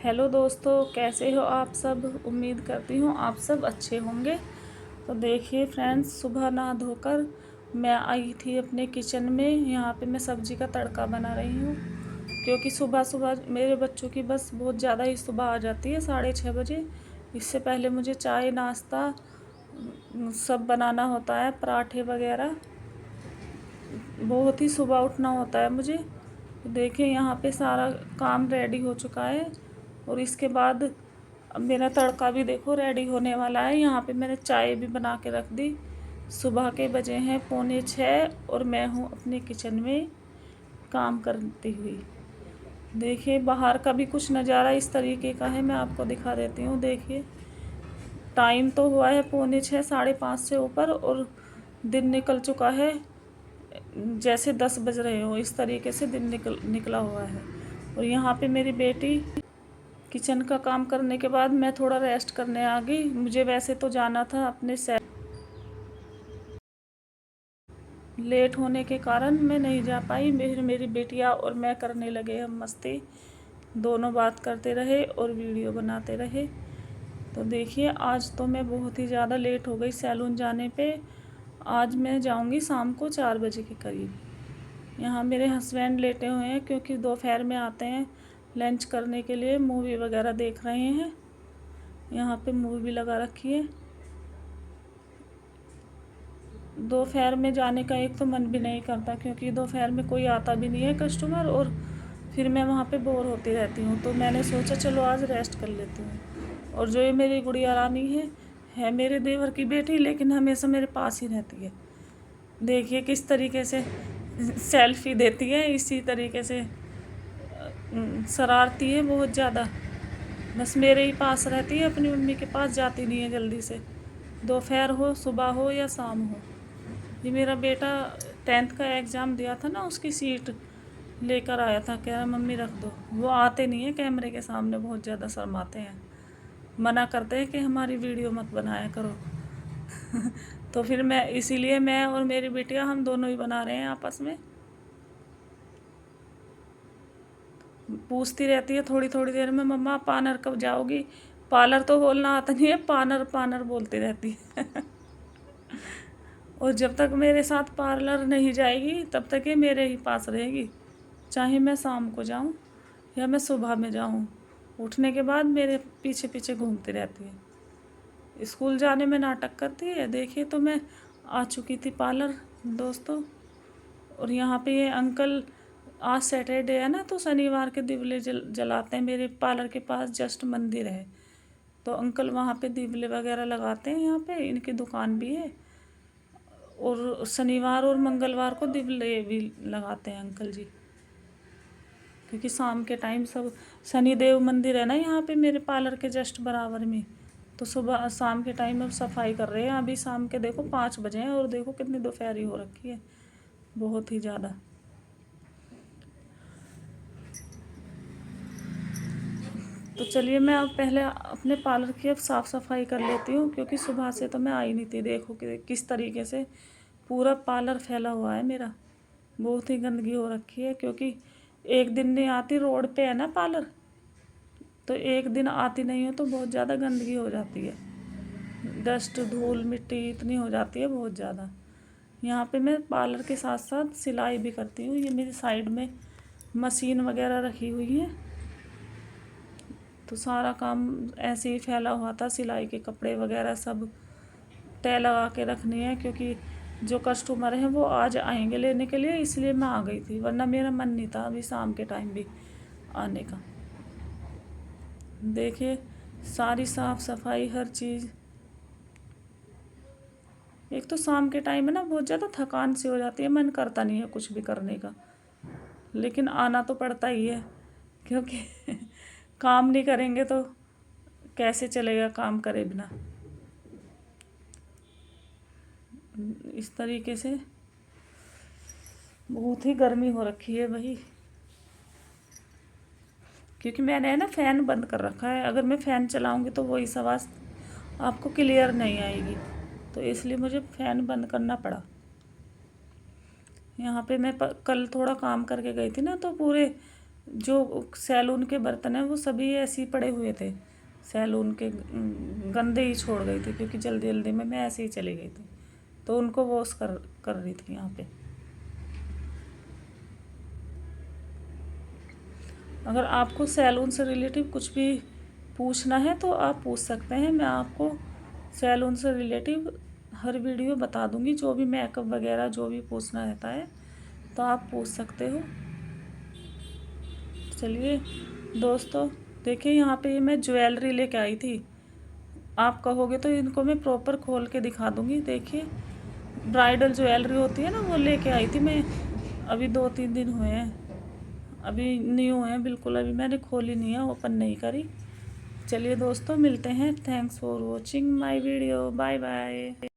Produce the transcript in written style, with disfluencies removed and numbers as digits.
Hello दोस्तों, कैसे हो आप सब। उम्मीद करती हूँ आप सब अच्छे होंगे। तो देखिए फ्रेंड्स, सुबह नहा धोकर मैं आई थी अपने किचन में। यहाँ पे मैं सब्जी का तड़का बना रही हूँ, क्योंकि सुबह सुबह मेरे बच्चों की बस बहुत ज़्यादा ही सुबह आ जाती है 6:30 बजे। इससे पहले मुझे चाय नाश्ता सब बनाना होता है, पराठे वगैरह। बहुत ही सुबह उठना होता है मुझे। तो देखिए यहाँ पे सारा काम रेडी हो चुका है, और इसके बाद अब मेरा तड़का भी देखो रेडी होने वाला है। यहाँ पे मैंने चाय भी बना के रख दी। सुबह के बजे हैं 6:45 और मैं हूँ अपने किचन में काम करती हुई। देखिए बाहर का भी कुछ नज़ारा इस तरीके का है, मैं आपको दिखा देती हूँ। देखिए टाइम तो हुआ है 6:45, 5:30 से ऊपर, और दिन निकल चुका है जैसे 10 बज रहे हो। इस तरीके से दिन निकला हुआ है। और यहाँ पे मेरी बेटी किचन का काम करने के बाद मैं थोड़ा रेस्ट करने आ गई। मुझे वैसे तो जाना था अपने लेट होने के कारण मैं नहीं जा पाई। मेरी बेटियाँ और मैं करने लगे हम मस्ती, दोनों बात करते रहे और वीडियो बनाते रहे। तो देखिए आज तो मैं बहुत ही ज़्यादा लेट हो गई सैलून जाने पे। आज मैं जाऊंगी शाम को 4 बजे के करीब। यहाँ मेरे हस्बैंड लेटे हुए हैं, क्योंकि दोपहर में आते हैं लंच करने के लिए। मूवी वगैरह देख रहे हैं। यहाँ पे मूवी लगा रखी है। दोपहर में जाने का एक तो मन भी नहीं करता, क्योंकि दोपहर में कोई आता भी नहीं है कस्टमर, और फिर मैं वहाँ पे बोर होती रहती हूँ। तो मैंने सोचा चलो आज रेस्ट कर लेती हूँ। और जो ये मेरी गुड़िया रानी है मेरे देवर की बेटी, लेकिन हमेशा मेरे पास ही रहती है। देखिए किस तरीके से सेल्फी देती है, इसी तरीके से शरारती है बहुत ज़्यादा। बस मेरे ही पास रहती है, अपनी मम्मी के पास जाती नहीं है जल्दी से, दोपहर हो सुबह हो या शाम हो। ये मेरा बेटा 10th का एग्ज़ाम दिया था ना, उसकी सीट लेकर आया था, कह रहा मम्मी रख दो। वो आते नहीं है कैमरे के सामने, बहुत ज़्यादा शर्माते हैं, मना करते हैं कि हमारी वीडियो मत बनाया करो। तो फिर मैं इसीलिए मैं और मेरी बेटियां हम दोनों ही बना रहे हैं आपस में। पूछती रहती है थोड़ी थोड़ी देर में, मम्मा पार्लर कब जाओगी। पार्लर तो बोलना आता नहीं है, पार्लर पार्लर बोलती रहती है। और जब तक मेरे साथ पार्लर नहीं जाएगी तब तक ये मेरे ही पास रहेगी, चाहे मैं शाम को जाऊं या मैं सुबह में जाऊं। उठने के बाद मेरे पीछे पीछे घूमती रहती है। स्कूल जाने में नाटक करती है। देखिए तो मैं आ चुकी थी पार्लर दोस्तों। और यहाँ पे ये अंकल, आज सैटरडे है ना, तो शनिवार के दिवले जलाते हैं। मेरे पार्लर के पास जस्ट मंदिर है, तो अंकल वहाँ पे दिवले वगैरह लगाते हैं। यहाँ पे इनकी दुकान भी है, और शनिवार और मंगलवार को दिवले भी लगाते हैं अंकल जी। क्योंकि शाम के टाइम सब, शनिदेव मंदिर है ना यहाँ पे मेरे पार्लर के जस्ट बराबर में, तो सुबह शाम के टाइम अब सफाई कर रहे हैं। अभी शाम के देखो 5 बजे हैं, और देखो कितनी दोपहरी हो रखी है, बहुत ही ज़्यादा। तो चलिए मैं अब पहले अपने पार्लर की अब साफ़ सफाई कर लेती हूँ, क्योंकि सुबह से तो मैं आई नहीं थी। देखो कि किस तरीके से पूरा पार्लर फैला हुआ है मेरा, बहुत ही गंदगी हो रखी है। क्योंकि एक दिन नहीं आती, रोड पे है ना पार्लर, तो एक दिन आती नहीं हो तो बहुत ज़्यादा गंदगी हो जाती है। डस्ट धूल मिट्टी इतनी हो जाती है बहुत ज़्यादा। यहाँ पे मैं पार्लर के साथ साथ सिलाई भी करती हूँ। ये मेरी साइड में मशीन वगैरह रखी हुई है, तो सारा काम ऐसे ही फैला हुआ था। सिलाई के कपड़े वगैरह सब तय लगा के रखनी है, क्योंकि जो कस्टमर हैं वो आज आएंगे लेने के लिए, इसलिए मैं आ गई थी, वरना मेरा मन नहीं था अभी शाम के टाइम भी आने का। देखिए सारी साफ सफाई हर चीज़। एक तो शाम के टाइम में ना बहुत ज़्यादा थकान सी हो जाती है, मन करता नहीं है कुछ भी करने का, लेकिन आना तो पड़ता ही है, क्योंकि काम नहीं करेंगे तो कैसे चलेगा काम करे बिना। इस तरीके से बहुत ही गर्मी हो रखी है भाई, क्योंकि मैंने है ना फ़ैन बंद कर रखा है। अगर मैं फ़ैन चलाऊंगी तो वही आवाज़ आपको क्लियर नहीं आएगी, तो इसलिए मुझे फ़ैन बंद करना पड़ा। यहाँ पे मैं कल थोड़ा काम करके गई थी ना, तो पूरे जो सैलून के बर्तन हैं वो सभी ऐसे ही पड़े हुए थे, सैलून के गंदे ही छोड़ गई थी, क्योंकि जल्दी जल्दी में मैं ऐसे ही चली गई थी, तो उनको वॉश कर रही थी यहाँ पे। अगर आपको सैलून से रिलेटिव कुछ भी पूछना है तो आप पूछ सकते हैं, मैं आपको सैलून से रिलेटिव हर वीडियो बता दूंगी, जो भी मेकअप वगैरह जो भी पूछना रहता है तो आप पूछ सकते हो। चलिए दोस्तों, देखिए यहाँ पे मैं ज्वेलरी लेके आई थी, आप कहोगे तो इनको मैं प्रॉपर खोल के दिखा दूंगी। देखिए ब्राइडल ज्वेलरी होती है ना, वो लेके आई थी मैं, अभी 2-3 दिन हुए हैं, अभी न्यू है बिल्कुल, अभी मैंने खोली नहीं है, ओपन नहीं करी। चलिए दोस्तों, मिलते हैं। Thanks for watching my video, bye bye.